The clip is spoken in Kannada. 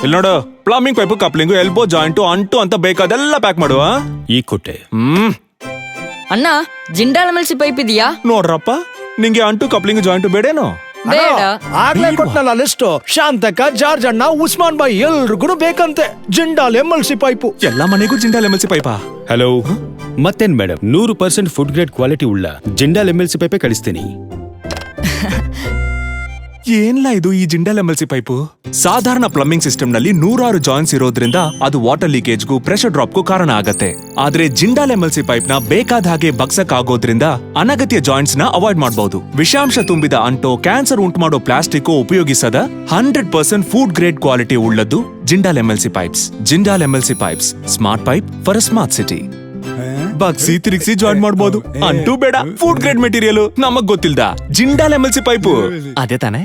ಇಲ್ಲಿ ನೋಡು, ಪ್ಲಂಬಿಂಗ್ ಪೈಪ್, ಕಪ್ಲಿಂಗು, ಎಲ್ಬೋ ಜಾಯಿಂಟು, ಅಂಟು ಅಂತ ಬೇಕಾದೆಲ್ಲ ಪ್ಯಾಕ್ ಮಾಡುವ. ಈ ಕೊಟ್ಟೆ. ಅಣ್ಣ, ಜಿಂದಾಲ್ ಎಮ್ಎಲ್ಸಿ ಪೈಪ್ ಇದೆಯಾ? ನೋಡ್ರಪ್ಪ, ನಿಂಗೆ ಅಂಟು ಕಪ್ಲಿಂಗ್ ಜಾಯಿಂಟು ಬೇಡೇನೋ? ಬೇಡ. ಆಗ್ಲೇ ಕೊಟ್ನಲ್ಲ ಲಿಸ್ಟ್. ಶಾಂತಕ, ಜಾರ್ಜ್ ಅಣ್ಣ, ಉಸ್ಮಾನ್ ಬಾಯ್ ಎಲ್ರಿಗೂ ಬೇಕಂತೆ ಜಿಂದಾಲ್ ಎಮ್ಎಲ್ಸಿ ಪೈಪು. ಎಲ್ಲ ಮನೆಗೂ ಜಿಂದಾಲ್ ಎಮ್ಎಲ್ಸಿ ಪೈಪಾ? ಹಲೋ, ಮತ್ತೇನ್ ಮೇಡಮ್, 100% ಫುಡ್ ಗ್ರೇಡ್ ಕ್ವಾಲಿಟಿ ಉಳ್ಳ ಜಿಂದಾಲ್ ಎಮ್ಎಲ್ಸಿ ಪೈಪೇ ಕಳಿಸ್ತೀನಿ. ಏನ್ಲಾ ಇದು ಈ ಜಿಂದಾಲ್ ಎಮ್ಎಲ್ಸಿ ಪೈಪು? ಸಾಧಾರಣ ಪ್ಲಂಬಿಂಗ್ ಸಿಸ್ಟಮ್ ನಲ್ಲಿ 100 ಜಾಯಿಂಟ್ಸ್ ಇರೋದ್ರಿಂದ ಅದು ವಾಟರ್ ಲೀಕೇಜ್ಗೂ ಪ್ರೆಷರ್ ಡ್ರಾಪ್ಗೂ ಕಾರಣ ಆಗತ್ತೆ. ಆದ್ರೆ ಜಿಂದಾಲ್ ಎಮ್ಎಲ್ಸಿ ಪೈಪ್ ನ ಬೇಕಾದ ಹಾಗೆ ಬಗ್ಸಕ್ ಆಗೋದ್ರಿಂದ ಅನಗತ್ಯ ಜಾಯಿಂಟ್ಸ್ ನ ಅವಾಯ್ಡ್ ಮಾಡಬಹುದು. ವಿಷಾಂಶ ತುಂಬಿದ ಅಂಟೋ, ಕ್ಯಾನ್ಸರ್ ಉಂಟು ಮಾಡೋ ಪ್ಲಾಸ್ಟಿಕ್ ಉಪಯೋಗಿಸದ 100% ಫುಡ್ ಗ್ರೇಡ್ ಕ್ವಾಲಿಟಿ ಉಳ್ಳದ್ದು Jindal MLC pipes. Jindal MLC pipes, smart pipe for a smart city. ಬಗ್ಸಿ ತಿರುಗಿಸಿ ಜಾಯಿನ್ ಮಾಡಬಹುದು. ಅಂಟು ಬೇಡ, ಫುಡ್ ಗ್ರೇಡ್ ಮೆಟೀರಿಯಲ್. ನಮಗ್ ಗೊತ್ತಿಲ್ದ ಜಿಂದಾಲ್ ಎಮ್ಎಲ್ಸಿ ಪೈಪು ಅದೇ ತಾನೆ.